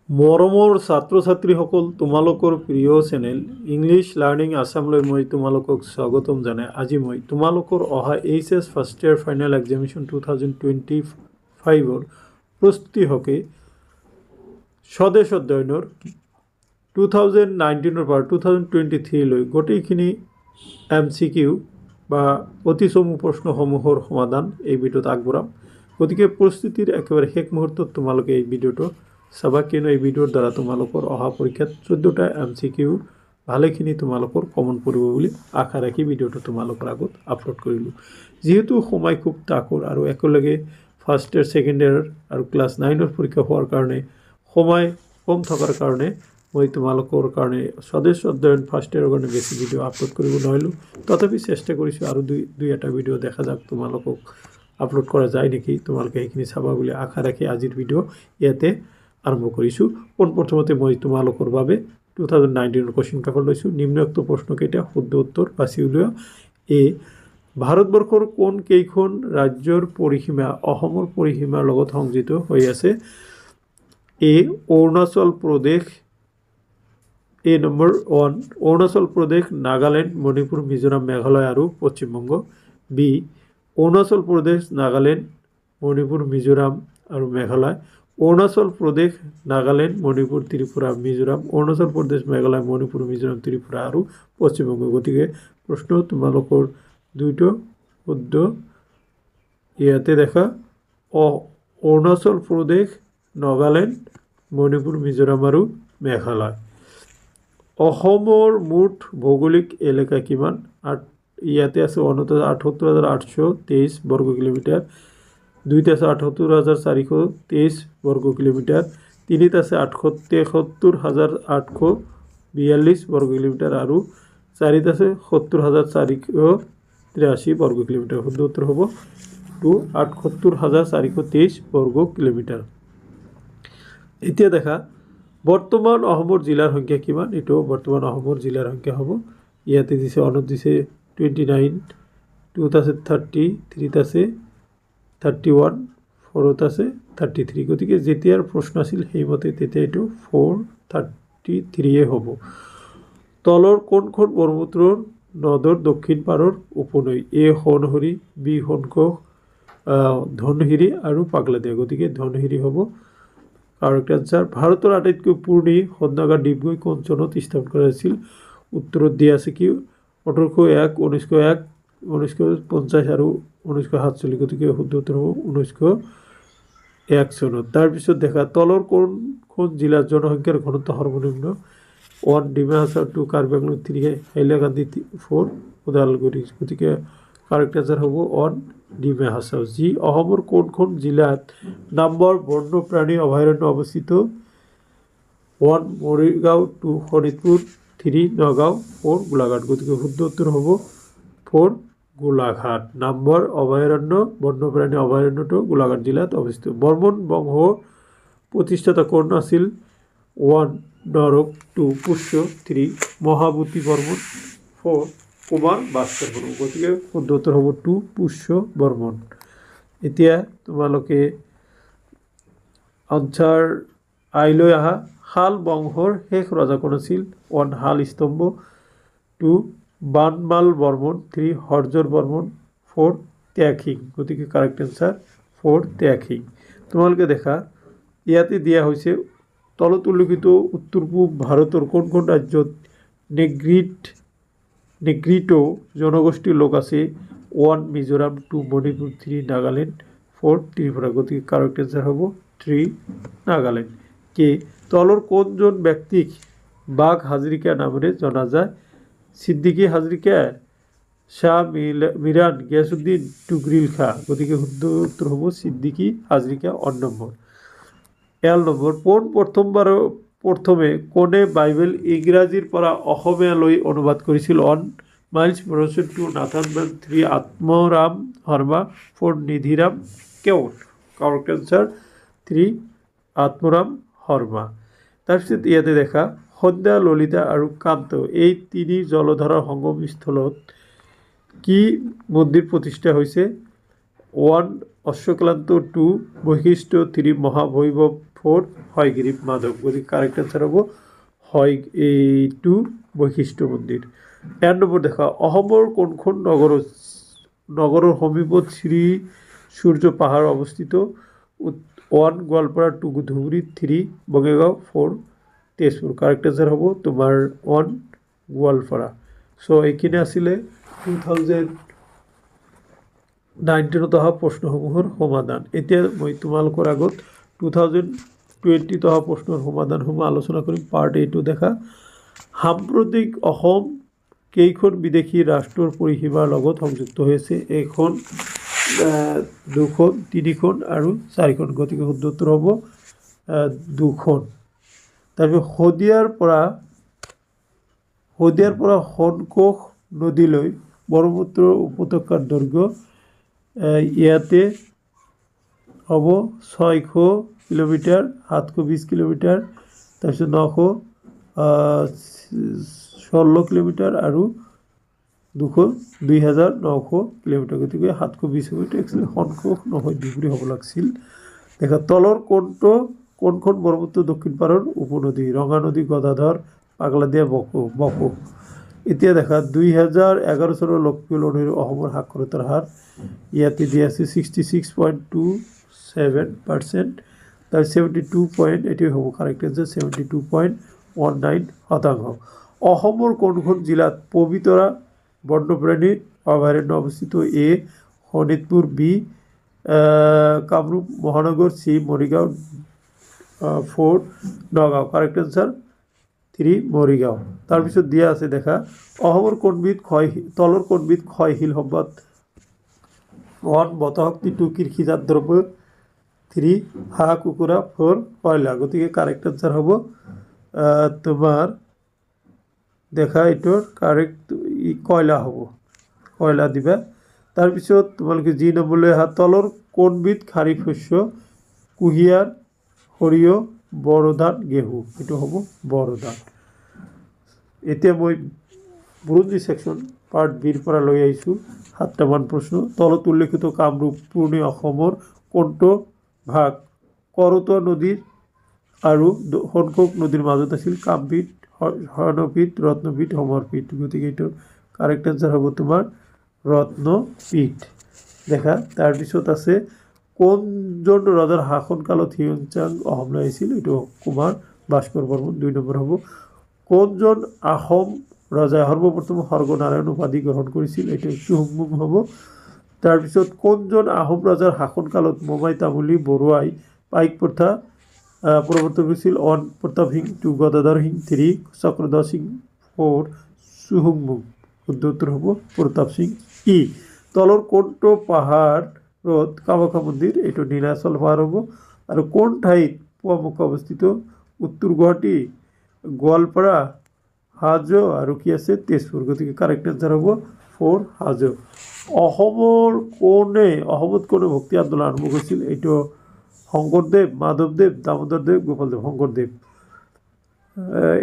মৰমৰ ছাত্ৰ ছাত্ৰীসকল, তোমালোকৰ প্ৰিয় চেনেল ইংলিছ লাৰ্ণিং আছামলৈ মই তোমালোকক স্বাগতম জনাই আজি মই তোমালোকৰ অহা HS first year final examination 2025ৰ প্ৰস্তুতি হকে স্বদেশ অধ্যয়নৰ 2019ৰ পৰা 2023লৈ গোটেইখিনি MCQ বা অতি চমু প্ৰশ্নসমূহৰ সমাধান এই ভিডিঅ'ত আগবঢ়াম। গতিকে প্ৰস্তুতিৰ একেবাৰে শেষ মুহূৰ্তত তোমালোকে এই ভিডিঅ'টো চাবা, কিয়নো এই ভিডিঅ'ৰ দ্বাৰা তোমালোকৰ অহা পৰীক্ষাত 14টা MCQ ভালেখিনি তোমালোকৰ কমন পৰিব বুলি আশা ৰাখি ভিডিঅ'টো তোমালোকৰ আগত আপলোড কৰিলোঁ। যিহেতু সময় খুব তাকৰ আৰু একেলগে ফাৰ্ষ্ট ইয়াৰ ছেকেণ্ড ইয়াৰ আৰু ক্লাছ 9ৰ পৰীক্ষা হোৱাৰ কাৰণে সময় কম থকাৰ কাৰণে মই তোমালোকৰ কাৰণে স্বদেশ অধ্যয়ন ফাৰ্ষ্ট ইয়াৰৰ কাৰণে বেছি ভিডিঅ' আপলোড কৰিব নোৱাৰিলোঁ। তথাপি চেষ্টা কৰিছোঁ আৰু দুই এটা ভিডিঅ' দেখা যাওক তোমালোকক আপলোড কৰা যায় নেকি, তোমালোকে সেইখিনি চাবা বুলি আশা ৰাখি আজিৰ ভিডিঅ' ইয়াতে আৰম্ভ কৰিছোঁ। পোনপ্ৰথমতে মই তোমালোকৰ বাবে 2019ৰ কুৱেশ্যন পেপাৰ লৈছোঁ। নিম্নোক্ত প্ৰশ্নকেইটা শুদ্ধ উত্তৰ বাছি উলিওৱা। ভাৰতবৰ্ষৰ কোন কেইখন ৰাজ্যৰ পৰিসীমা অসমৰ পৰিসীমাৰ লগত সংযুক্ত হৈ আছে? অৰুণাচল প্ৰদেশ, নম্বৰ 1 অৰুণাচল প্ৰদেশ, নাগালেণ্ড, মণিপুৰ, মিজোৰাম, মেঘালয় আৰু পশ্চিমবংগ। বি অৰুণাচল প্ৰদেশ, নাগালেণ্ড, মণিপুৰ, মিজোৰাম আৰু মেঘালয়। অৰুণাচল প্ৰদেশ, নাগালেণ্ড, মণিপুৰ, ত্ৰিপুৰা, মিজোৰাম। অৰুণাচল প্ৰদেশ, মেঘালয়, মণিপুৰ, মিজোৰাম, ত্ৰিপুৰা আৰু পশ্চিমবংগ। গতিকে প্ৰশ্ন তোমালোকৰ দুইটো শুদ্ধ ইয়াতে দেখা। অৰুণাচল প্ৰদেশ, নাগালেণ্ড, মণিপুৰ, মিজোৰাম আৰু মেঘালয়। অসমৰ মুঠ ভৌগোলিক এলেকা কিমান? ইয়াতে আছে 78,823 বর্গ কিলোমিটার। দুইতে আছে 78,423 বর্গ কিলোমিটার। তিনিতে আছে 73,842 বর্গ কিলোমিটার আৰু চাৰিত আছে 70,483 বৰ্গ কিলোমিটাৰ। শুদ্ধ উত্তৰ হ'ব 78,423 বৰ্গ কিলোমিটাৰ। এতিয়া দেখা বৰ্তমান অসমৰ জিলাৰ সংখ্যা কিমান? এইটো বৰ্তমান অসমৰ জিলাৰ সংখ্যা হ'ব। ইয়াতে দিছে 1 দিছে 29, 2ত আছে 30, 3ত আছে 31, 4ত আছে 33। গতিকে যেতিয়াৰ প্ৰশ্ন আছিল সেইমতে তেতিয়া এইটো 433 হ'ব। তলৰ কোনখন ব্ৰহ্মপুত্ৰৰ নদৰ দক্ষিণ পাৰৰ উপনৈ? সোণসৰি, বি সোণকোষ, ধনশিৰি আৰু পাগলাদিয়া। গতিকে ধনশিৰি হ'ব কাৰেক্ট আনচাৰ। ভাৰতৰ আটাইতকৈ পুৰণি শোধনাগাৰ ডিগবৈ কোন চনত স্থাপন কৰা হৈছিল? উত্তৰত দিয়া আছে কি 1801, 1901, 1950 আৰু 1947। গতিকে শুদ্ধ উত্তৰ হ'ব 1901 চনত। তাৰপিছত দেখা তলৰ কোনখন জিলাৰ জনসংখ্যাৰ ঘনত্ব সৰ্বনিম্ন? 1 ডিমা হাছাও, 2 কাৰ্বি আংলং, 3 হাইলাকান্দি, 4 ওদালগুৰি। গতিকে কাৰেক্ট আনচাৰ হ'ব 1 ডিমা হাছাও। যি অসমৰ কোনখন জিলাত নম্বৰ বন্যপ্ৰাণী অভয়াৰণ্য অৱস্থিত? 1 মৰিগাঁও, 2 শোণিতপুৰ, 3 নগাঁও, 4 গোলাঘাট। গতিকে শুদ্ধ উত্তৰ হ'ব 4 গোলাঘাট। নম্বৰ অভয়াৰণ্য বন্যপ্ৰাণী অভয়াৰণ্যটো গোলাঘাট জিলাত অৱস্থিত। বৰ্মন বংশ প্ৰতিষ্ঠাতা কোন আছিল? 1 নৰক, 2 পুষ্য, 3 মহাবতী বৰ্মন, 4 কুমাৰ ভাস্কৰ বৰ্মন। গতিকে শুদ্ধ উত্তৰ হ'ব 2 পুষ্য বৰ্মন। এতিয়া তোমালোকে আনচাৰ আইলৈ আহা। শাল বংশৰ শেষ ৰজা কোন আছিল? 1 শাল স্তম্ভ, 2 বানমাল বৰ্মন, 3 হৰ্জৰ বৰ্মন, 4 ত্যাগসিং। গতিকে কাৰেক্ট এনচাৰ 4 ত্যাগসিং। তোমালোকে দেখা ইয়াতে দিয়া হৈছে তলত উল্লেখিত উত্তৰ পূব ভাৰতৰ কোনখন ৰাজ্যত নেগ্ৰিটো জনগোষ্ঠীৰ লোক আছে? 1 মিজোৰাম, 2 মণিপুৰ, 3 নাগালেণ্ড, 4 ত্ৰিপুৰা। গতিকে কাৰেক্ট এনচাৰ হ'ব 3 নাগালেণ্ড। তলৰ কোনজন ব্যক্তিক বাঘ হাজৰিকা নামেৰে জনা যায়? ছিদ্দিকী হাজৰিকা, শাহ মিৰাণ, গিয়াছুদ্দিন, টুগৰিল খাঁ। গতিকে শুদ্ধ উত্তৰ হ'ব ছিদ্দিকী হাজৰিকা 1 নম্বৰ। নম্বৰ প্ৰথমে কোনে বাইবেল ইংৰাজীৰ পৰা অসমীয়ালৈ অনুবাদ কৰিছিল? 1 Miles Morrison, 2 Nathan Brown, 3 Atmaram Sharma, 4 Nidhiram Keot. Correct answer 3 Atmaram Sharma. তাৰপিছত ইয়াতে দেখা সন্ধ্যা, ললিতা আৰু কান্ত এই 3 জলধাৰাৰ সংগমস্থলত কি মন্দিৰ প্ৰতিষ্ঠা হৈছে? 1 অশ্বক্লান্ত, 2 বশিষ্ঠ, 3 মহাভৈৰৱ, 4 হয়গ্ৰীব মাধৱ গতিকে কাৰেক্ট আনসাৰ হ'ব এইটো বৈশিষ্ট্য মন্দিৰ 13 নম্বৰ দেখা অসমৰ কোনখন নগৰৰ সমীপত শ্ৰী সূৰ্য পাহাৰ অৱস্থিত 1 গোৱালপাৰা 2 ধুবুৰী 3 বঙাইগাঁও 4 তেজপুৰ কাৰেক্ট আনসাৰ হ'ব তোমাৰ 1 গোৱালপাৰা সো এইখিনি আছিলে 2019 অহা প্ৰশ্নসমূহৰ সমাধান এতিয়া মই তোমালোকৰ আগত 2020 অহা প্ৰশ্নৰ সমাধানসমূহ আলোচনা কৰিম পাৰ্ট এইটো দেখা সাম্প্ৰতিক অসম কেইখন বিদেশী ৰাষ্ট্ৰৰ পৰিসীমাৰ লগত সংযুক্ত হৈছে এখন 2খন 3খন আৰু 4খন গতিকে শুদ্ধ উত্তৰ হ'ব 2খন তাৰপিছত শদিয়াৰ পৰা শনকোষ নদীলৈ ব্ৰহ্মপুত্ৰ উপত্যকাৰ দৈৰ্ঘ্য ইয়াতে হ'ব 600 কিলোমিটাৰ 720 কিলোমিটাৰ তাৰপিছত 916 কিলোমিটাৰ আৰু 2900 কিলোমিটাৰ গতিকে 720 কিলোমিটাৰ একচুৱেলি শনকোষ নহয় ডিগ্ৰী হ'ব লাগিছিল দেখা তলৰ কোনখন ব্ৰহ্মপুত্ৰ দক্ষিণ পাৰৰ উপনদী ৰঙা নদী গদাধৰ পাগলাদিয়া বকো এতিয়া দেখা 2011 চনৰ লোকপিয়ল অনুসৰি অসমৰ সাক্ষৰতাৰ হাৰ ইয়াতে দিয়া আছে 66.27% তাৰ 72 এটি হ'ব কাৰেক্ট আনসাৰ 72.19% অসমৰ কোনখন জিলাত পবিতৰা বন্যপ্ৰাণী অভয়াৰণ্য অৱস্থিত এ শোণিতপুৰ বি কামৰূপ মহানগৰ C Morigaon 4 Nagaon correct answer 3 Morigaon তাৰপিছত দিয়া আছে দেখা অসমৰ তলৰ কোনবিধ ক্ষয়শীল সম্পদ 1 বতাহশক্তি 2 কৃষিজাত দ্ৰব্য 3 হাঁহ কুকুৰা 4 কয়লা গতিকে কাৰেক্ট আনসাৰ হ'ব তোমাৰ দেখা এইটোৰ কাৰেক্ট কয়লা হ'ব কয়লা দিবা তাৰপিছত তোমালোকে যি নম্বৰলৈ আহা তলৰ কোনবিধ খাৰিফ শস্য কুঁহিয়াৰ সৰিয়হ বড়ো ধান ঘেঁহু এইটো হ'ব বড়ো ধান এতিয়া মই বুৰঞ্জী ছেকশ্যন পাৰ্ট বিৰ পৰা লৈ আহিছোঁ 7টামান প্ৰশ্ন তলত উল্লেখিত কামৰূপ পুৰণি অসমৰ কোনটো ভাগ কৰতোৱা নদীৰ আৰু শোণকোষ নদীৰ মাজত আছিল কামপীঠ স্বৰ্ণপীঠ ৰত্নপীঠ সমৰপীঠ গতিকে এইটোৰ কাৰেক্ট আনসাৰ হ'ব তোমাৰ ৰত্নপীঠ দেখা তাৰপিছত আছে কোনজন ৰজাৰ শাসনকালত হিউনচাং অসমলৈ আহিছিল এইটো কুমাৰ ভাস্কৰ বৰ্মন 2 নম্বৰ হ'ব কোনজন আহোম ৰজাই সৰ্বপ্ৰথম স্বৰ্গনাৰায়ণ উপাধি গ্ৰহণ কৰিছিল এইটো চুহুংমুং হ'ব তাৰপিছত কোনজন আহোম ৰজাৰ শাসনকালত মোমাই তামুলী বৰুৱাই পাইক প্ৰথা প্ৰৱৰ্তন কৰিছিল 1 প্ৰতাপ সিং 2 গদাধৰ সিং 3 চক্ৰধৰ সিং 4 চুহুংমুং শুদ্ধ উত্তৰ হ'ব প্ৰতাপ সিং তলৰ কোনটো পাহাৰত কামাখ্যা মন্দিৰ এইটো নীলাচল পাহাৰ হ'ব আৰু কোন ঠাইত পুৱামুখ অৱস্থিত উত্তৰ গুৱাহাটী গোৱালপাৰা হাজো আৰু কি আছে তেজপুৰ গতিকে কাৰেক্ট আনসাৰ হ'ব 4 হাজো অসমত কোনে ভক্তি আন্দোলন আৰম্ভ কৰিছিল এইটো শংকৰদেৱ মাধৱদেৱ দামোদৰদেৱ গোপালদেৱ শংকৰদেৱ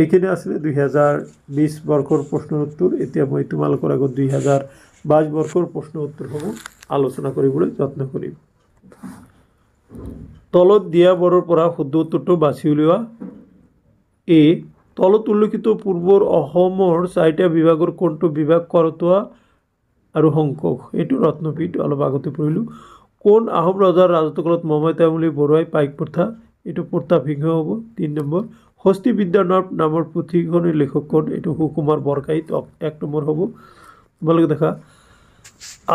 এইখিনি আছিলে 2020 বৰ্ষৰ প্ৰশ্নৰ উত্তৰ এতিয়া মই তোমালোকৰ আগত 2022 বৰ্ষৰ প্ৰশ্নৰ উত্তৰসমূহ আলোচনা কৰিবলৈ যত্ন কৰিম তলত দিয়া বৰৰ পৰা শুদ্ধ উত্তৰটো বাছি উলিওৱা এ তলত উল্লেখিত পূৰ্বৰ অসমৰ 4টা বিভাগৰ কোনটো বিভাগ কৰতোৱা আৰু শংকোষ এইটো ৰত্নপীঠ অলপ আগতে পঢ়িলোঁ কোন আহোম ৰজাৰ ৰাজত্বকালত মোমাই তামুলী বৰুৱাই পাইক প্ৰথা এইটো প্ৰতাপ সিংহ হ'ব 3 নম্বৰ হস্তি বিদ্যাৰ নামৰ পুথিখনৰ লেখক কোন এইটো সুকুমাৰ বৰকাইত 1 নম্বৰ হ'ব তোমালোকে দেখা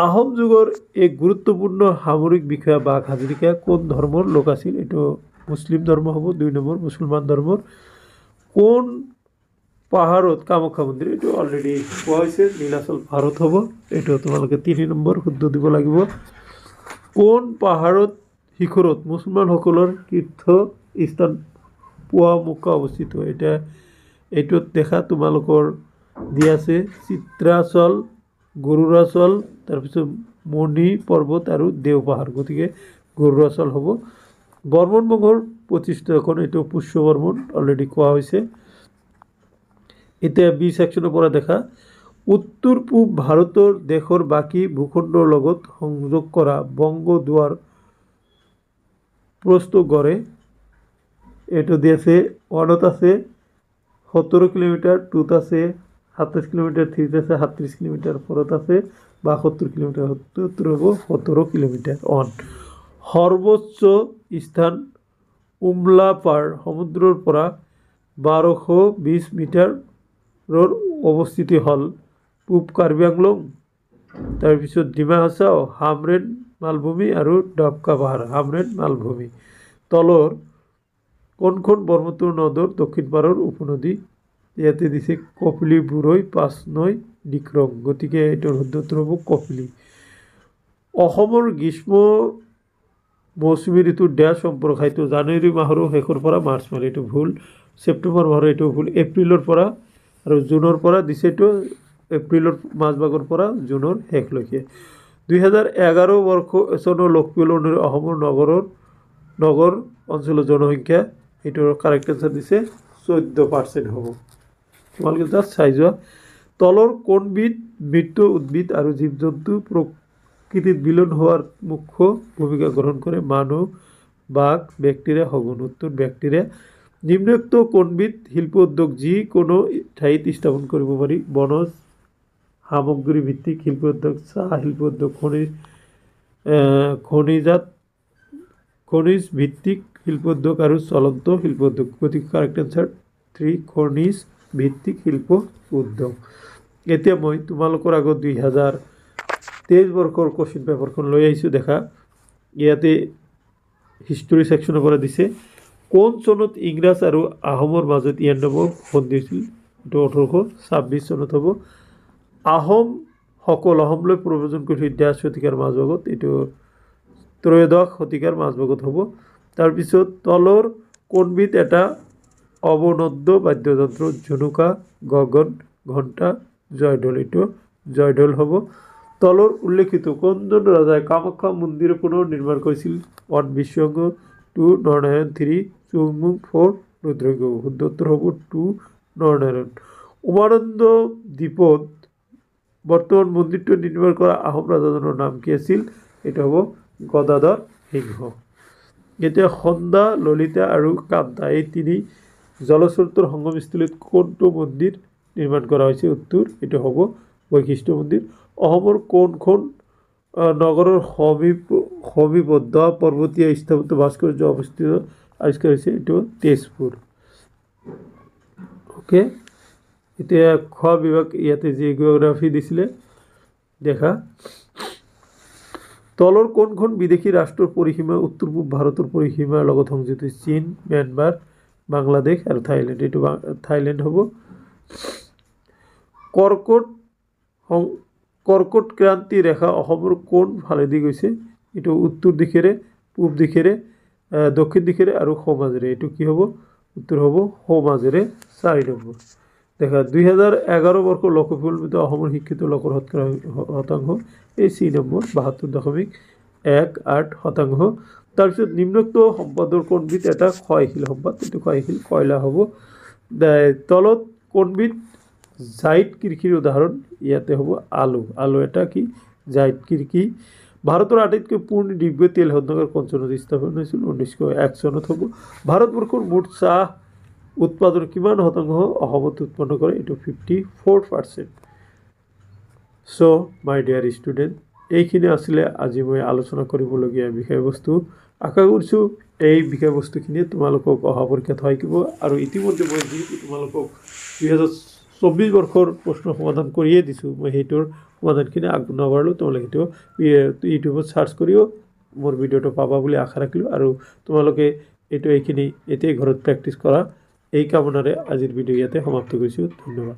আহোম যুগৰ এক গুৰুত্বপূৰ্ণ সামৰিক বিষয়া বাঘ হাজৰিকা কোন ধৰ্মৰ লোক আছিল এইটো মুছলিম ধৰ্ম হ'ব 2 নম্বৰ মুছলমান ধৰ্মৰ কোন পাহাৰত কামাখ্যা মন্দিৰ এইটো অলৰেডি কোৱা হৈছে নীলাচল পাহাৰত হ'ব এইটো তোমালোকে 3 নম্বৰ শুদ্ধ দিব লাগিব কোন পাহাৰত শিখৰত মুছলমানসকলৰ তীৰ্থস্থান পুৱামুখ অৱস্থিত এইটোত দেখা তোমালোকৰ দিয়া আছে চিত্ৰাচল গৰুৰাচল তাৰপিছত মণি পৰ্বত আৰু দেও পাহাৰ গতিকে গৰুৰাচল হ'ব বৰ্মন বংশৰ প্ৰতিষ্ঠাখন এইটো পুষ্য বৰ্মন অলৰেডি কোৱা হৈছে এতিয়া বি ছেকশ্যনৰ পৰা দেখা উত্তৰ পূব ভাৰতৰ দেশৰ বাকী ভূখণ্ডৰ লগত সংযোগ কৰা বংগ দুৱাৰ প্ৰস্থ গড়ে এইটো দি আছে 1ত আছে 17 কিলোমিটাৰ, 2ত আছে 27 কিলোমিটাৰ, 3ত আছে 37 কিলোমিটাৰ, 4ত আছে 72 কিলোমিটাৰ, উত্তৰ হব 17 কিলোমিটাৰ অন। সৰ্বোচ্চ স্থান উমলা পাৰ সমুদ্ৰৰ পৰা 1220 মিটাৰৰ অৱস্থিতি হ'ল পূব কাৰ্বি আংলং, তাৰপিছত ডিমা হাছাও, হামৰেন মালভূমি আৰু ডাবকা পাহাৰ। হামৰেন মালভূমি তলৰ কোনখন ব্ৰহ্মপুত্ৰ নদৰ দক্ষিণ পাৰৰ উপনদী? ইয়াতে দিছে কপিলী, বুৰৈ, পাঁচনৈ, ডিক্ৰং। গতিকে এইটোৰ শুদ্ধ উত্তৰ হ'ব কপিলী। অসমৰ গ্ৰীষ্ম মৌচুমী ঋতুৰ ডেছ সম্পৰ্ক এইটো জানুৱাৰী মাহৰ শেষৰ পৰা মাৰ্চ মাহ, এইটো ভুল। ছেপ্টেম্বৰ মাহৰ এইটো ভুল। এপ্ৰিলৰ পৰা আৰু জুনৰ পৰা দিছে, এইটো এপ্ৰিলৰ মাজভাগৰ পৰা জুনৰ শেষলৈকে। 2011 চনৰ লোকপিয়ল অনুসৰি অসমৰ নগৰ অঞ্চলৰ জনসংখ্যা, এইটোৰ কাৰেক্ট এনচাৰ দিছে 14% হ'ব। তোমালোকে জাষ্ট চাই যোৱা। তলৰ কোনবিধ মৃত উদ্ভিদ আৰু জীৱ জন্তু প্ৰকৃতিত বিলীন হোৱাৰ মুখ্য ভূমিকা গ্ৰহণ কৰে? মানুহ, বাঘ, বেক্টেৰিয়া, শগুন। উত্তৰ বেক্টেৰিয়া। নিম্নোক্ত কোনবিধ শিল্প উদ্যোগ যিকোনো ঠাইত স্থাপন কৰিব পাৰি? বনজ সামগ্ৰী ভিত্তিক শিল্প উদ্যোগ, চাহ শিল্প উদ্যোগ, খনিজ ভিত্তিক শিল্প উদ্যোগ আৰু চলন্ত শিল্প উদ্যোগ। গতিকে কাৰেক্ট এনচাৰ 3 খনিজ ভিত্তিক শিল্প উদ্যোগ। এতিয়া মই তোমালোকৰ আগত 2023 বৰ্ষৰ কুৱেশ্যন পেপাৰখন লৈ আহিছোঁ। দেখা ইয়াতে হিষ্টৰী ছেকশ্যনৰ পৰা দিছে। কোন চনত ইংৰাজ আৰু আহোমৰ মাজত ইয়াণ্ডাবু সন্ধি হৈছিল? এইটো 1826 চনত হ'ব। অসমলৈ প্ৰব্ৰজন কৰিছিল ডেছ শতিকাৰ মাজভাগত? এইটো ত্ৰয়োদশ শতিকাৰ মাজভাগত হ'ব। তাৰপিছত তলৰ কোনবিধ এটা অৱনদ্য বাদ্যযন্ত্ৰ? ঝুনুকা, গগন, ঘণ্টা, জয়ঢোল। এইটো জয়ঢোল হ'ব। তলৰ উল্লেখিত কোনজন ৰজাই কামাখ্যা মন্দিৰ পুনৰ নিৰ্মাণ কৰিছিল? 1 বিশ্বঙ্গ, 2 নৰনাৰায়ণ, 3 চুহুংমুং, 4 ৰুদ্ৰসিংহ। শুদ্ধ উত্তৰ হ'ব 2 নৰনাৰায়ণ। উমানন্দ দ্বীপত বৰ্তমান মন্দিৰটো নিৰ্মাণ কৰা আহোম ৰজাজনৰ নাম কি আছিল? এইটো হ'ব গদাধৰ সিংহ। এতিয়া সন্দা, ললিতা আৰু কান্তা এই তিনি জলস্ৰোতৰ সংগমস্থলীত কোনটো মন্দিৰ নিৰ্মাণ কৰা হৈছে? উত্তৰ এইটো হ'ব বশিষ্ঠ মন্দিৰ। অসমৰ কোনখন নগৰৰ সমীপত পৰ্বতীয় স্থাপত্য ভাস্কৰ্য অৱস্থিত আৱিষ্কাৰ হৈছে? এইটো তেজপুৰ। অ'কে, এতিয়া খ বিভাগ ইয়াতে জিঅ'গ্ৰাফী দিছিলে। দেখা তলৰ কোনখন বিদেশী ৰাষ্ট্ৰৰ পৰিসীমা উত্তৰ পূব ভাৰতৰ পৰিসীমাৰ লগত সংযুক্ত? চীন, ম্যানমাৰ, বাংলাদেশ আৰু থাইলেণ্ড। এইটো থাইলেণ্ড হ'ব। কৰ্কট ক্ৰান্তি ৰেখা অসমৰ কোন ফালেদি গৈছে? এইটো উত্তৰ দিশেৰে, পূব দিশেৰে, দক্ষিণ দিশেৰে আৰু সোঁমাজেৰে। এইটো কি হ'ব? উত্তৰ হ'ব সোঁমাজেৰে। 4 নম্বৰ। দেখা 2011 বৰ্ষৰ লোকপিয়ল মতে অসমৰ শিক্ষিত লোকৰ শতাংশ এই চি নম্বৰ 72.18%। তাৰপিছত নিম্নোক্ত সম্পদৰ কোনবিধ এটা ক্ষয়শীল সম্পদ? এইটো ক্ষয়শীল কয়লা হ'ব। তলত কোনবিধ জাইদ কৃষিৰ উদাহৰণ? ইয়াতে হ'ব আলু। আলু এটা কি জাইদ কৃষি। ভাৰতৰ আটাইতকৈ পুৰণি ডিগবৈ তেল শোধনাগাৰ কোন চনত স্থাপন হৈছিল? 1901 চনত হ'ব। ভাৰতবৰ্ষৰ মুঠ চাহ উৎপাদন কিমান শতাংশ অসমত উৎপন্ন কৰে? এইটো 54%। চ' মাই ডিয়াৰ ষ্টুডেণ্ট, এইখিনি আছিলে আজি মই আলোচনা কৰিবলগীয়া বিষয়বস্তু। আশা কৰিছোঁ এই বিষয়বস্তুখিনিয়ে তোমালোকক অহা পৰীক্ষাত সহায় কৰিব। আৰু ইতিমধ্যে মই যিহেতু তোমালোকক 2024 বৰ্ষৰ প্ৰশ্ন সমাধান কৰিয়ে দিছোঁ, মই সেইটোৰ সমাধানখিনি নাবাঢ়িলোঁ। তোমালোকে সেইটো ইউটিউবত চাৰ্চ কৰিও মোৰ ভিডিঅ'টো পাবা বুলি আশা ৰাখিলোঁ। আৰু তোমালোকে এইখিনি এতিয়াই ঘৰত প্ৰেক্টিছ কৰা এই কামনাৰে আজিৰ ভিডিঅ' ইয়াতে সমাপ্ত কৰিছোঁ। ধন্যবাদ।